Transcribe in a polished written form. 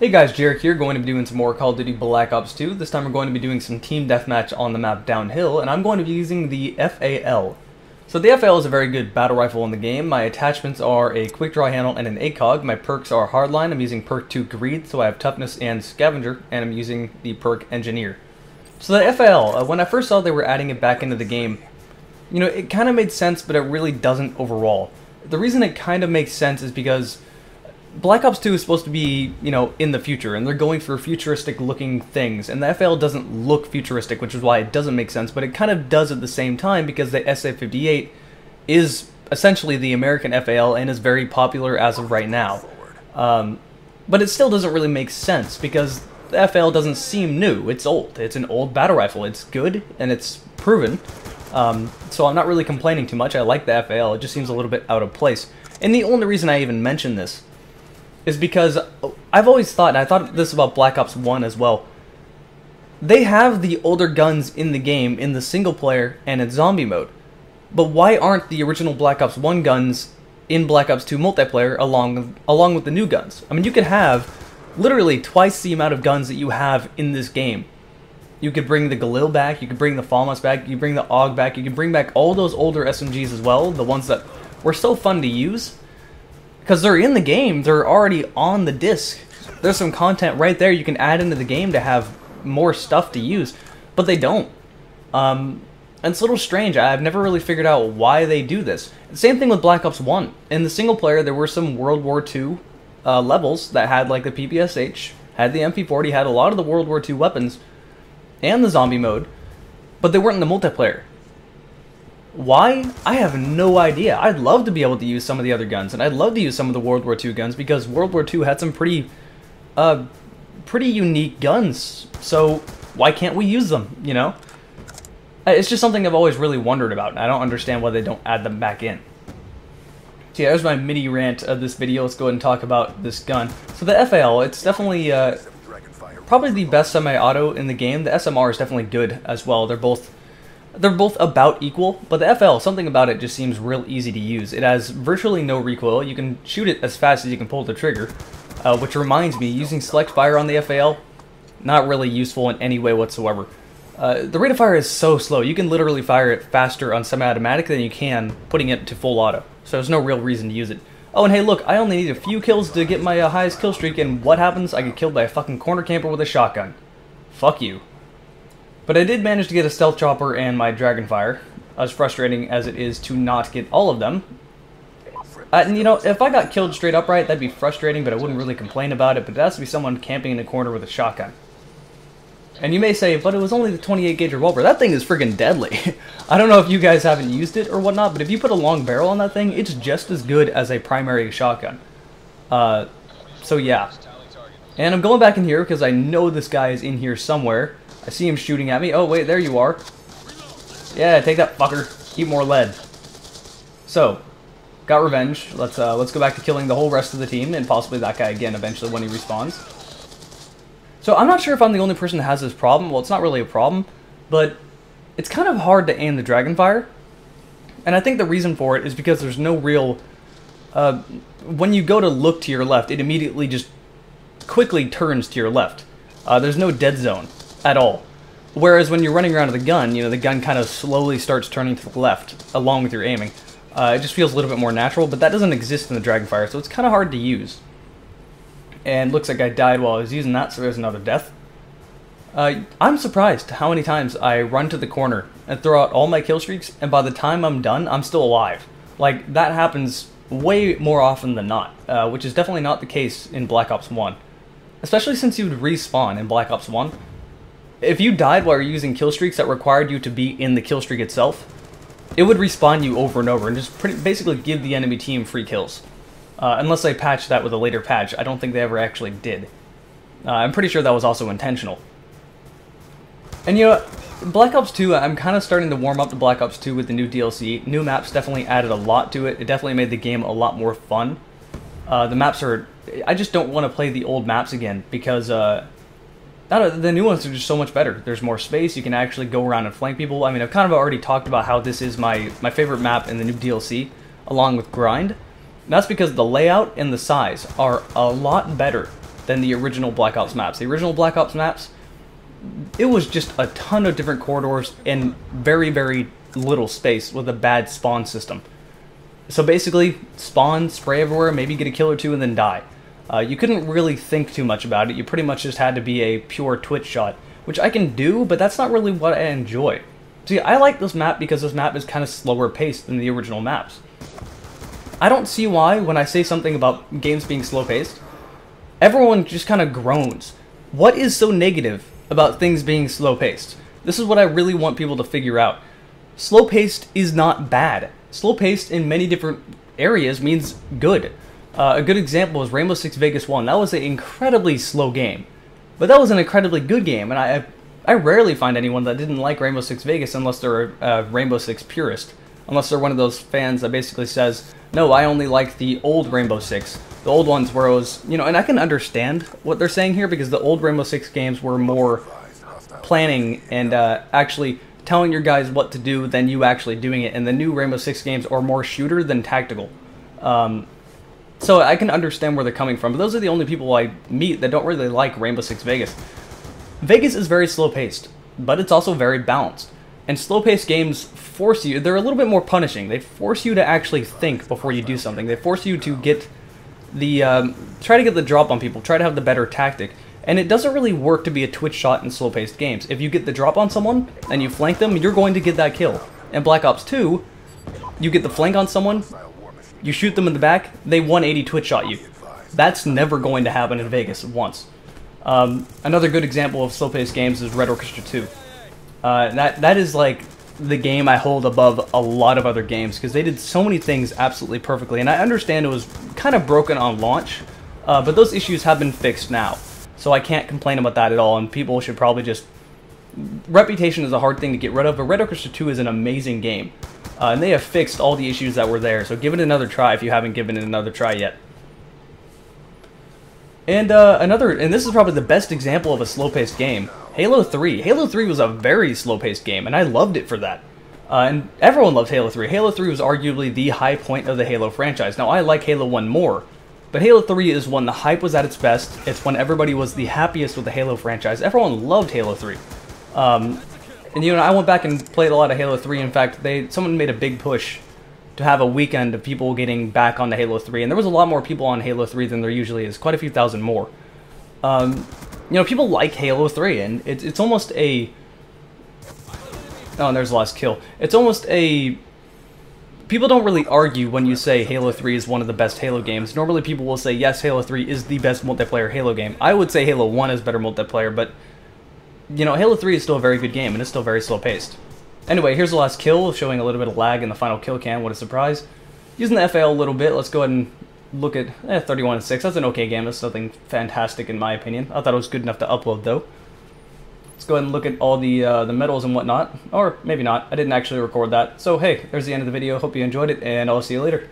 Hey guys, Jarek here, going to be doing some more Call of Duty Black Ops 2. This time we're going to be doing some team deathmatch on the map Downhill, and I'm going to be using the FAL. So the FAL is a very good battle rifle in the game. My attachments are a quick draw handle and an ACOG. My perks are Hardline. I'm using perk 2 Greed, so I have Toughness and Scavenger, and I'm using the perk Engineer. So the FAL, when I first saw they were adding it back into the game, you know, it kind of made sense, but it really doesn't overall. The reason it kind of makes sense is because Black Ops 2 is supposed to be, you know, in the future, and they're going for futuristic looking things, and the FAL doesn't look futuristic, which is why it doesn't make sense, but it kind of does at the same time because the SA-58 is essentially the American FAL and is very popular as of right now. But it still doesn't really make sense because the FAL doesn't seem new. It's old. It's an old battle rifle. It's good, and it's proven. So I'm not really complaining too much. I like the FAL. It just seems a little bit out of place. And the only reason I even mention this is because I've always thought, and I thought this about Black Ops 1 as well, they have the older guns in the game in the single player and in zombie mode. But why aren't the original Black Ops 1 guns in Black Ops 2 multiplayer along with the new guns? I mean, you could have literally twice the amount of guns that you have in this game. You could bring the Galil back, you could bring the FALMAS back, you could bring the AUG back, you could bring back all those older SMGs as well, the ones that were so fun to use. Because they're in the game, they're already on the disc. There's some content right there you can add into the game to have more stuff to use, but they don't. And it's a little strange. I've never really figured out why they do this. Same thing with Black Ops 1. In the single player, there were some World War II levels that had like the PPSH, had the MP40, had a lot of the World War II weapons, and the zombie mode, but they weren't in the multiplayer. Why? I have no idea. I'd love to be able to use some of the other guns, and I'd love to use some of the World War II guns because World War II had some pretty unique guns. So why can't we use them? You know, it's just something I've always really wondered about, and I don't understand why they don't add them back in. So yeah, there's my mini rant of this video. Let's go ahead and talk about this gun. So the FAL, it's definitely probably the best semi-auto in the game. The SMR is definitely good as well. They're both about equal, but the FL, something about it just seems real easy to use. It has virtually no recoil. You can shoot it as fast as you can pull the trigger, which reminds me, using select fire on the FAL, not really useful in any way whatsoever. The rate of fire is so slow. You can literally fire it faster on semi-automatic than you can putting it to full auto, so there's no real reason to use it. Oh, and hey, look, I only need a few kills to get my highest kill streak, and what happens? I get killed by a fucking corner camper with a shotgun. Fuck you. But I did manage to get a stealth chopper and my dragonfire, as frustrating as it is to not get all of them. And you know, if I got killed straight upright, that'd be frustrating, but I wouldn't really complain about it, but it has to be someone camping in a corner with a shotgun. And you may say, but it was only the 28 gauge revolver. That thing is friggin' deadly. I don't know if you guys haven't used it or whatnot, but if you put a long barrel on that thing, it's just as good as a primary shotgun. So yeah. And I'm going back in here because I know this guy is in here somewhere. I see him shooting at me. Oh, wait, there you are. Yeah, take that, fucker. Eat more lead. So, got revenge. Let's go back to killing the whole rest of the team, and possibly that guy again eventually when he respawns. So, I'm not sure if I'm the only person that has this problem. Well, it's not really a problem, but it's kind of hard to aim the dragonfire. And I think the reason for it is because there's no real... when you go to look to your left, it immediately just quickly turns to your left. There's no dead zone at all. Whereas when you're running around with a gun, you know, the gun kind of slowly starts turning to the left along with your aiming. It just feels a little bit more natural, but that doesn't exist in the Dragonfire, so it's kind of hard to use. And looks like I died while I was using that, so there's another death. I'm surprised how many times I run to the corner and throw out all my kill streaks, and by the time I'm done, I'm still alive. Like, that happens way more often than not, which is definitely not the case in Black Ops 1. Especially since you would respawn in Black Ops 1. If you died while you're using kill streaks that required you to be in the kill streak itself, it would respawn you over and over and just basically give the enemy team free kills. Unless they patched that with a later patch. I don't think they ever actually did. I'm pretty sure that was also intentional. And you know, Black Ops 2, I'm kind of starting to warm up to Black Ops 2 with the new DLC. New maps definitely added a lot to it. It definitely made the game a lot more fun. The maps are... I just don't want to play the old maps again because the new ones are just so much better. There's more space, you can actually go around and flank people. I mean, I've kind of already talked about how this is my favorite map in the new DLC, along with Grind. And that's because the layout and the size are a lot better than the original Black Ops maps. The original Black Ops maps, it was just a ton of different corridors and very, very little space with a bad spawn system. So basically, spawn, spray everywhere, maybe get a kill or two, and then die. You couldn't really think too much about it. You pretty much just had to be a pure twitch shot, which I can do, but that's not really what I enjoy. See, I like this map because this map is kind of slower paced than the original maps. I don't see why, when I say something about games being slow paced, everyone just kind of groans. What is so negative about things being slow paced? This is what I really want people to figure out. Slow paced is not bad. Slow paced in many different areas means good. A good example is Rainbow Six Vegas 1. That was an incredibly slow game, but that was an incredibly good game, and I rarely find anyone that didn't like Rainbow Six Vegas unless they're a Rainbow Six purist. Unless they're one of those fans that basically says, no, I only like the old Rainbow Six. The old ones where it was, you know, and I can understand what they're saying here because the old Rainbow Six games were more planning and actually telling your guys what to do than you actually doing it, and the new Rainbow Six games are more shooter than tactical. So I can understand where they're coming from, but those are the only people I meet that don't really like Rainbow Six Vegas. Vegas is very slow-paced, but it's also very balanced. And slow-paced games force you, they're a little bit more punishing. They force you to actually think before you do something. They force you to get the, try to get the drop on people, try to have the better tactic. And it doesn't really work to be a twitch shot in slow-paced games. If you get the drop on someone, and you flank them, you're going to get that kill. In Black Ops 2, you get the flank on someone, you shoot them in the back, they 180 twitch shot you. That's never going to happen in Vegas once. Another good example of slow-paced games is Red Orchestra 2. That is like the game I hold above a lot of other games because they did so many things absolutely perfectly, and I understand it was kind of broken on launch, but those issues have been fixed now, so I can't complain about that at all, and people should probably just... Reputation is a hard thing to get rid of, but Red Orchestra 2 is an amazing game, and they have fixed all the issues that were there, so give it another try if you haven't given it another try yet. And and this is probably the best example of a slow-paced game, Halo 3. Halo 3 was a very slow-paced game, and I loved it for that. And everyone loved Halo 3. Halo 3 was arguably the high point of the Halo franchise. Now, I like Halo 1 more, but Halo 3 is when the hype was at its best. It's when everybody was the happiest with the Halo franchise. Everyone loved Halo 3. And you know, I went back and played a lot of Halo 3. In fact, someone made a big push to have a weekend of people getting back onto Halo 3, and there was a lot more people on Halo 3 than there usually is, quite a few thousand more. You know, people like Halo 3, and it's almost a... Oh, and there's the last kill. It's almost a... People don't really argue when you say Halo 3 is one of the best Halo games. Normally people will say, yes, Halo 3 is the best multiplayer Halo game. I would say Halo 1 is better multiplayer, but... You know, Halo 3 is still a very good game, and it's still very slow-paced. Anyway, here's the last kill, showing a little bit of lag in the final kill cam. What a surprise. Using the FAL a little bit, let's go ahead and look at 31-6. That's an okay game. That's nothing fantastic in my opinion. I thought it was good enough to upload, though. Let's go ahead and look at all the medals and whatnot. Or maybe not. I didn't actually record that. So, hey, there's the end of the video. Hope you enjoyed it, and I'll see you later.